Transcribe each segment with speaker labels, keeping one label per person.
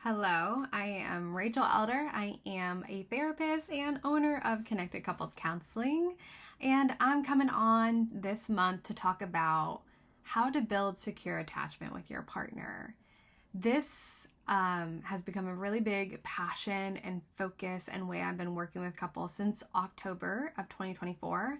Speaker 1: Hello, I am Rachel Elder. I am a therapist and owner of Connected Couples Counseling, and I'm coming on this month to talk about how to build secure attachment with your partner. This has become a really big passion and focus and way I've been working with couples since October of 2024.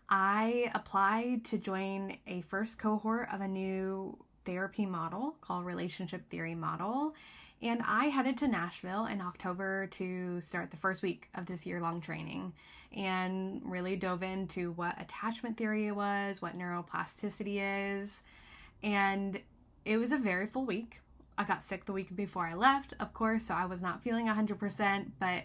Speaker 1: I applied to join a first cohort of a new therapy model called Relationship Theory Model. And I headed to Nashville in October to start the first week of this year-long training and really dove into what attachment theory was, what neuroplasticity is. And it was a very full week. I got sick the week before I left, of course, so I was not feeling 100%, but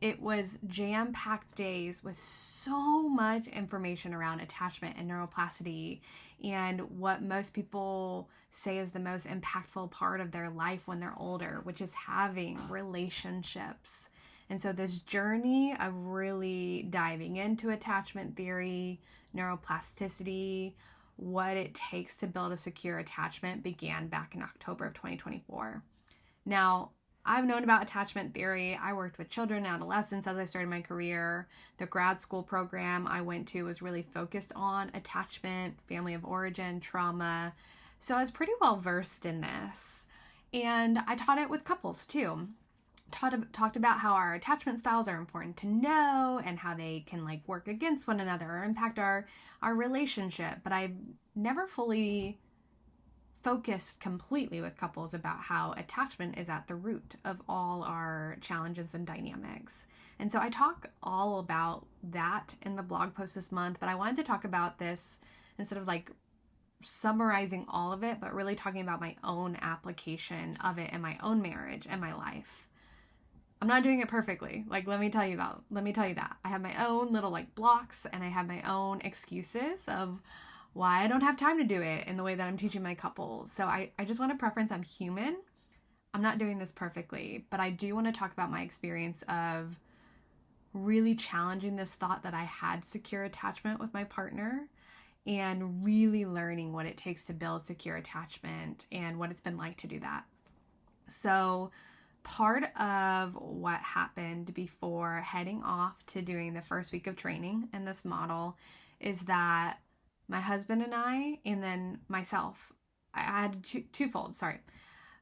Speaker 1: it was jam-packed days with so much information around attachment and neuroplasticity and what most people say is the most impactful part of their life when they're older, which is having relationships. And so this journey of really diving into attachment theory, neuroplasticity, what it takes to build a secure attachment began back in October of 2024. Now, I've known about attachment theory. I worked with children and adolescents as I started my career. The grad school program I went to was really focused on attachment, family of origin, trauma. So I was pretty well versed in this. And I taught it with couples too. Talked about how our attachment styles are important to know and how they can work against one another or impact our relationship. But I never fully focused completely with couples about how attachment is at the root of all our challenges and dynamics. And so I talk all about that in the blog post this month, but I wanted to talk about this instead of summarizing all of it, but really talking about my own application of it in my own marriage and my life. I'm not doing it perfectly. Let me tell you that. I have my own little blocks and I have my own excuses of why I don't have time to do it in the way that I'm teaching my couples. So I just want to preference I'm human. I'm not doing this perfectly, but I do want to talk about my experience of really challenging this thought that I had secure attachment with my partner and really learning what it takes to build secure attachment and what it's been like to do that. So part of what happened before heading off to doing the first week of training in this model is that my husband and I, and then myself, I had twofold.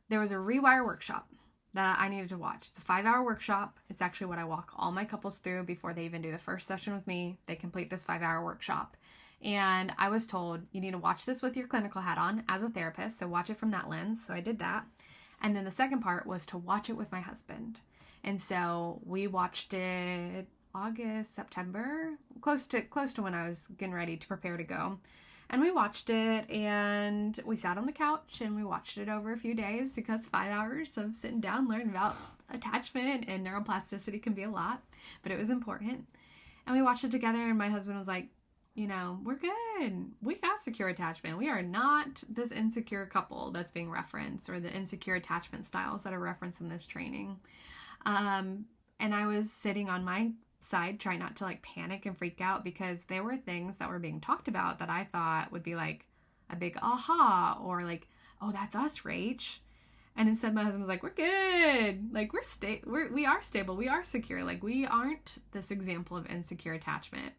Speaker 1: There was a rewire workshop that I needed to watch. It's a 5-hour workshop. It's actually what I walk all my couples through before they even do the first session with me. They complete this 5-hour workshop. And I was told, you need to watch this with your clinical hat on as a therapist. So watch it from that lens. So I did that. And then the second part was to watch it with my husband. And so we watched it August, September, close to when I was getting ready to prepare to go. And we watched it and we sat on the couch and we watched it over a few days because 5 hours of sitting down learning about attachment and neuroplasticity can be a lot, but it was important. And we watched it together and my husband was like, we're good. We got secure attachment. We are not this insecure couple that's being referenced or the insecure attachment styles that are referenced in this training. And I was sitting on my side, trying not to panic and freak out because there were things that were being talked about that I thought would be a big aha or oh, that's us, Rach. And instead my husband was like, we're good. We are stable. We are secure. We aren't this example of insecure attachment.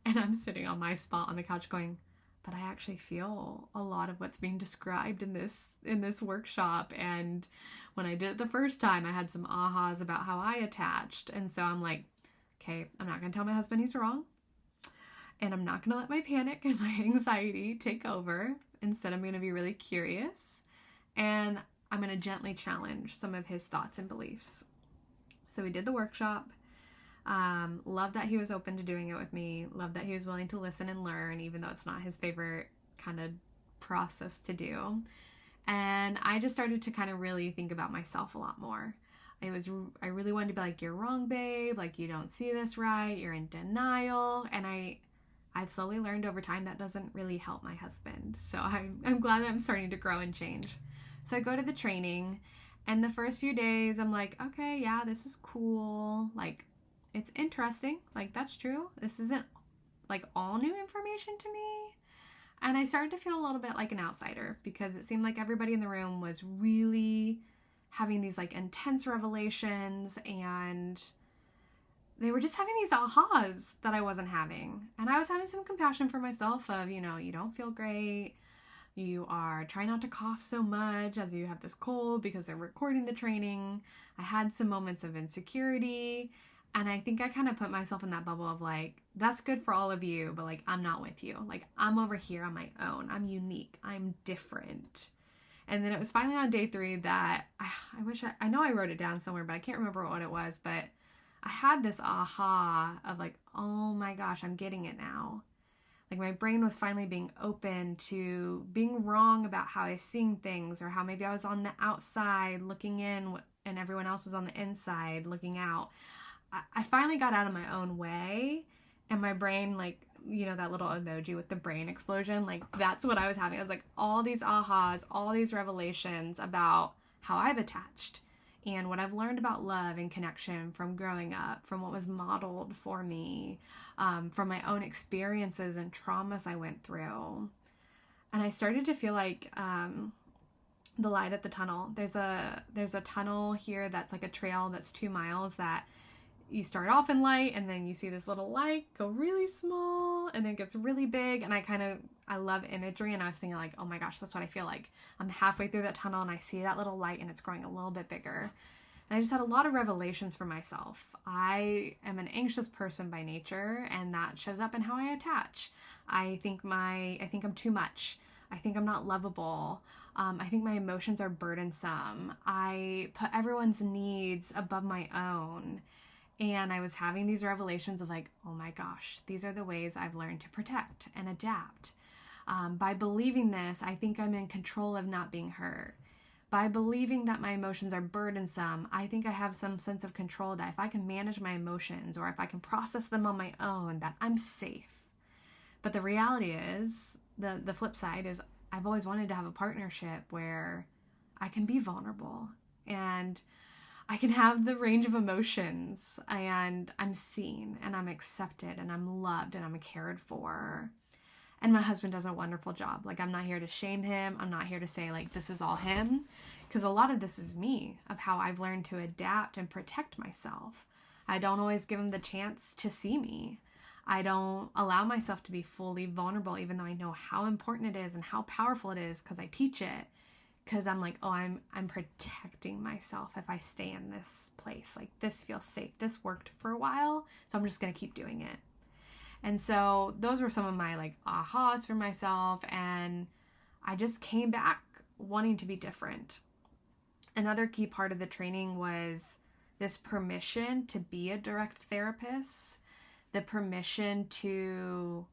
Speaker 1: And I'm sitting on my spot on the couch going, but I actually feel a lot of what's being described in this workshop. And when I did it the first time, I had some ahas about how I attached. And so I'm like, okay, I'm not going to tell my husband he's wrong. And I'm not going to let my panic and my anxiety take over. Instead, I'm going to be really curious. And I'm going to gently challenge some of his thoughts and beliefs. So we did the workshop. Love that he was open to doing it with me. Love that he was willing to listen and learn, even though it's not his favorite kind of process to do. And I just started to kind of really think about myself a lot more. I really wanted to be you're wrong, babe. You don't see this right. You're in denial. And I've slowly learned over time that doesn't really help my husband. So I'm glad that I'm starting to grow and change. So I go to the training and the first few days I'm like, okay, yeah, this is cool. It's interesting. That's true. This isn't all new information to me. And I started to feel a little bit like an outsider because it seemed like everybody in the room was really having these like intense revelations, and they were just having these ahas that I wasn't having. And I was having some compassion for myself of, you know, you don't feel great. You are trying not to cough so much as you have this cold because they're recording the training. I had some moments of insecurity. And I think I kind of put myself in that bubble of like, that's good for all of you, but like, I'm not with you. Like, I'm over here on my own. I'm unique. I'm different. And then it was finally on day 3 that I wish I know I wrote it down somewhere, but I can't remember what it was. But I had this aha of like, oh my gosh, I'm getting it now. Like my brain was finally being open to being wrong about how I was seeing things, or how maybe I was on the outside looking in and everyone else was on the inside looking out. I finally got out of my own way, and my brain, like, you know, that little emoji with the brain explosion, like that's what I was having. I was like, all these ahas, all these revelations about how I've attached and what I've learned about love and connection from growing up, from what was modeled for me, from my own experiences and traumas I went through. And I started to feel like the light at the tunnel. There's a tunnel here that's like a trail that's 2 miles that you start off in light, and then you see this little light go really small, and then it gets really big. And I love imagery, and I was thinking like, oh my gosh, that's what I feel like. I'm halfway through that tunnel and I see that little light and it's growing a little bit bigger. And I just had a lot of revelations for myself. I am an anxious person by nature, and that shows up in how I attach. I think I'm too much. I think I'm not lovable. I think my emotions are burdensome. I put everyone's needs above my own. And I was having these revelations of like, oh my gosh, these are the ways I've learned to protect and adapt. By believing this, I think I'm in control of not being hurt. By believing that my emotions are burdensome, I think I have some sense of control that if I can manage my emotions, or if I can process them on my own, that I'm safe. But the reality is, the flip side is, I've always wanted to have a partnership where I can be vulnerable and I can have the range of emotions, and I'm seen and I'm accepted and I'm loved and I'm cared for. And my husband does a wonderful job. Like, I'm not here to shame him. I'm not here to say like, this is all him, because a lot of this is me, of how I've learned to adapt and protect myself. I don't always give him the chance to see me. I don't allow myself to be fully vulnerable, even though I know how important it is and how powerful it is, because I teach it. Because I'm like, oh, I'm protecting myself if I stay in this place. Like, this feels safe. This worked for a while, so I'm just going to keep doing it. And so those were some of my like ahas for myself, and I just came back wanting to be different. Another key part of the training was this permission to be a direct therapist, the permission to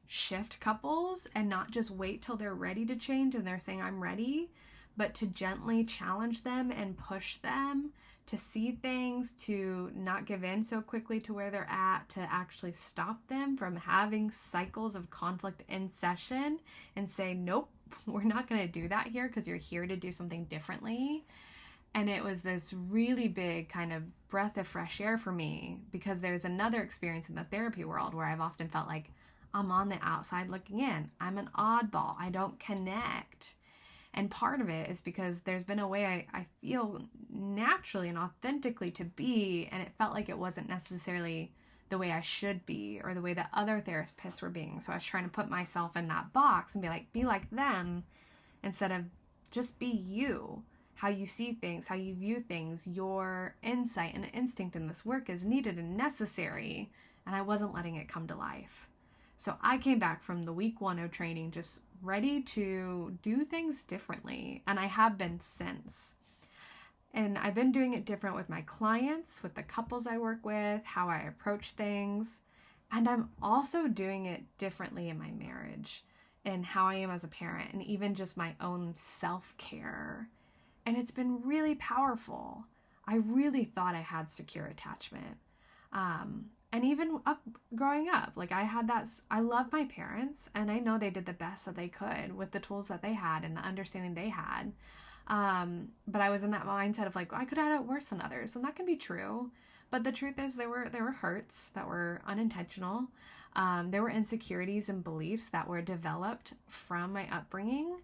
Speaker 1: shift couples and not just wait till they're ready to change and they're saying, I'm ready, but to gently challenge them and push them to see things, to not give in so quickly to where they're at, to actually stop them from having cycles of conflict in session and say, nope, we're not going to do that here, because you're here to do something differently. And it was this really big kind of breath of fresh air for me, because there's another experience in the therapy world where I've often felt like I'm on the outside looking in. I'm an oddball. I don't connect. And part of it is because there's been a way I feel naturally and authentically to be, and it felt like it wasn't necessarily the way I should be or the way that other therapists were being. So I was trying to put myself in that box and be like them, instead of just be you, how you see things, how you view things. Your insight and instinct in this work is needed and necessary, and I wasn't letting it come to life. So I came back from the week 1 of training just ready to do things differently, and I have been since. And I've been doing it different with my clients, with the couples I work with, how I approach things. And I'm also doing it differently in my marriage and how I am as a parent, and even just my own self-care. And it's been really powerful. I really thought I had secure attachment. And even growing up, like I love my parents, and I know they did the best that they could with the tools that they had and the understanding they had. But I was in that mindset of like, I could have had it worse than others, and that can be true. But the truth is there were hurts that were unintentional. There were insecurities and beliefs that were developed from my upbringing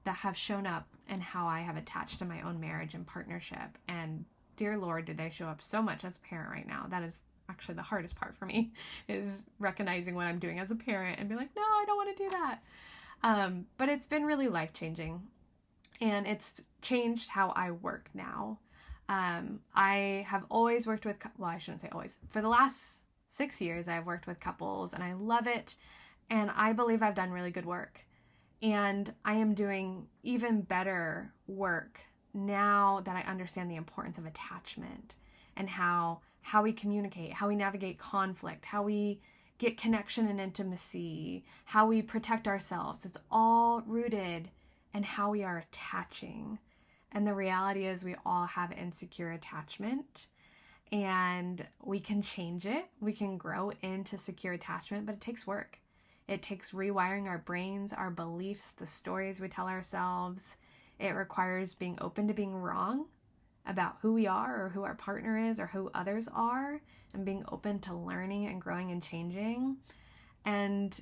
Speaker 1: that have shown up in how I have attached to my own marriage and partnership. And dear Lord, do they show up so much as a parent right now. That is actually the hardest part for me, is recognizing what I'm doing as a parent and be like, no, I don't want to do that. But it's been really life-changing, and it's changed how I work now. I have always worked with, well, I shouldn't say always. For the last 6 years, I've worked with couples, and I love it. And I believe I've done really good work. And I am doing even better work now that I understand the importance of attachment and how we communicate, how we navigate conflict, how we get connection and intimacy, how we protect ourselves. It's all rooted in how we are attaching. And the reality is we all have insecure attachment, and we can change it. We can grow into secure attachment, but it takes work. It takes rewiring our brains, our beliefs, the stories we tell ourselves. It requires being open to being wrong about who we are or who our partner is or who others are, and being open to learning and growing and changing. And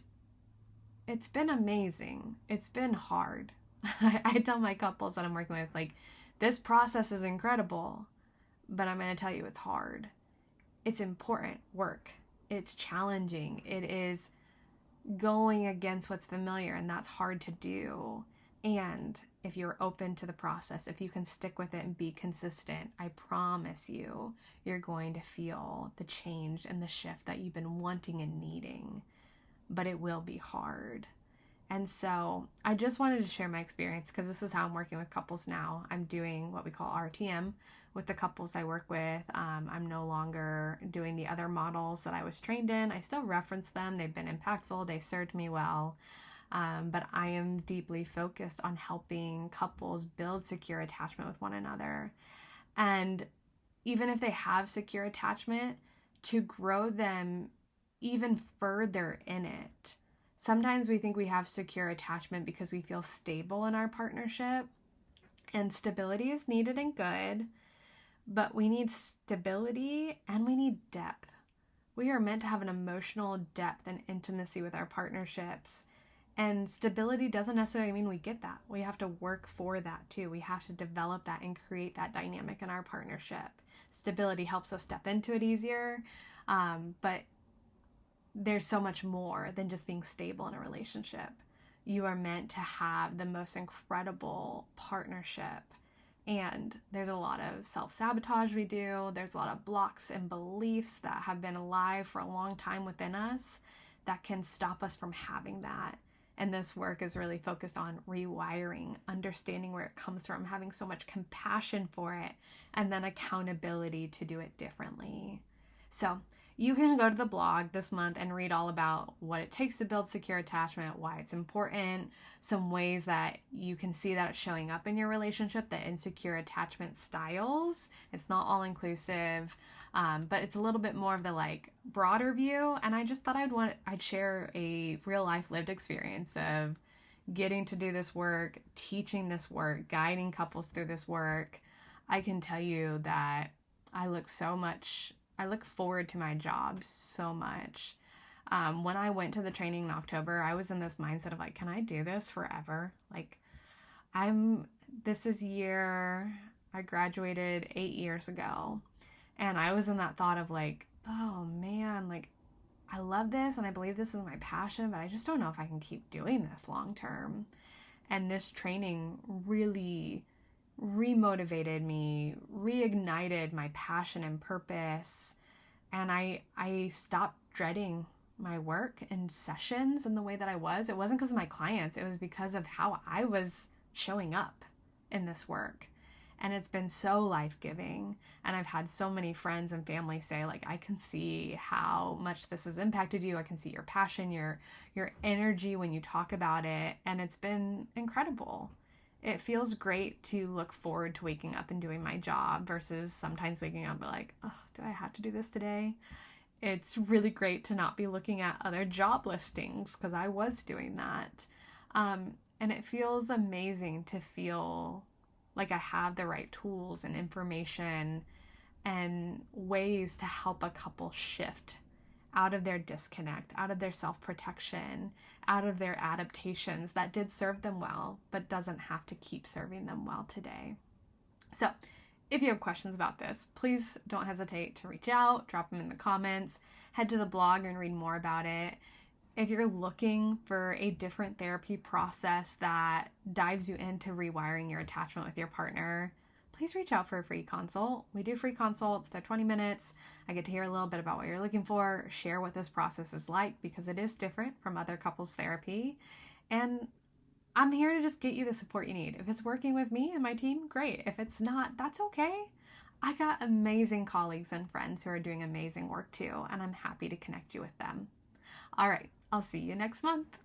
Speaker 1: it's been amazing. It's been hard. I tell my couples that I'm working with, like, this process is incredible, but I'm going to tell you it's hard. It's important work. It's challenging. It is going against what's familiar, and that's hard to do. And if you're open to the process, if you can stick with it and be consistent, I promise you, you're going to feel the change and the shift that you've been wanting and needing. But it will be hard. And so I just wanted to share my experience, because this is how I'm working with couples now. I'm doing what we call RTM with the couples I work with. I'm no longer doing the other models that I was trained in. I still reference them. They've been impactful. They served me well. But I am deeply focused on helping couples build secure attachment with one another. And even if they have secure attachment, to grow them even further in it. Sometimes we think we have secure attachment because we feel stable in our partnership, and stability is needed and good, but we need stability and we need depth. We are meant to have an emotional depth and intimacy with our partnerships, and stability doesn't necessarily mean we get that. We have to work for that too. We have to develop that and create that dynamic in our partnership. Stability helps us step into it easier, but there's so much more than just being stable in a relationship. You are meant to have the most incredible partnership. And there's a lot of self-sabotage we do. There's a lot of blocks and beliefs that have been alive for a long time within us that can stop us from having that. And this work is really focused on rewiring, understanding where it comes from, having so much compassion for it, and then accountability to do it differently. So you can go to the blog this month and read all about what it takes to build secure attachment, why it's important, some ways that you can see that it's showing up in your relationship, the insecure attachment styles. It's not all inclusive, but it's a little bit more of the broader view. And I just thought I'd share a real life lived experience of getting to do this work, teaching this work, guiding couples through this work. I can tell you that I look forward to my job so much. When I went to the training in October, I was in this mindset of can I do this forever? I graduated 8 years ago, and I was in that thought of oh man, I love this and I believe this is my passion, but I just don't know if I can keep doing this long term. And this training really remotivated me, reignited my passion and purpose. And I stopped dreading my work and sessions in the way that I was. It wasn't because of my clients. It was because of how I was showing up in this work. And it's been so life-giving. And I've had so many friends and family say, I can see how much this has impacted you. I can see your passion, your energy when you talk about it. And it's been incredible. It feels great to look forward to waking up and doing my job versus sometimes waking up and oh, do I have to do this today? It's really great to not be looking at other job listings, because I was doing that. And it feels amazing to feel like I have the right tools and information and ways to help a couple shift out of their disconnect, out of their self-protection, out of their adaptations that did serve them well, but doesn't have to keep serving them well today. So if you have questions about this, please don't hesitate to reach out, drop them in the comments, head to the blog and read more about it. If you're looking for a different therapy process that dives you into rewiring your attachment with your partner, please reach out for a free consult. We do free consults. They're 20 minutes. I get to hear a little bit about what you're looking for, share what this process is like because it is different from other couples therapy. And I'm here to just get you the support you need. If it's working with me and my team, great. If it's not, that's okay. I got amazing colleagues and friends who are doing amazing work too, and I'm happy to connect you with them. All right, I'll see you next month.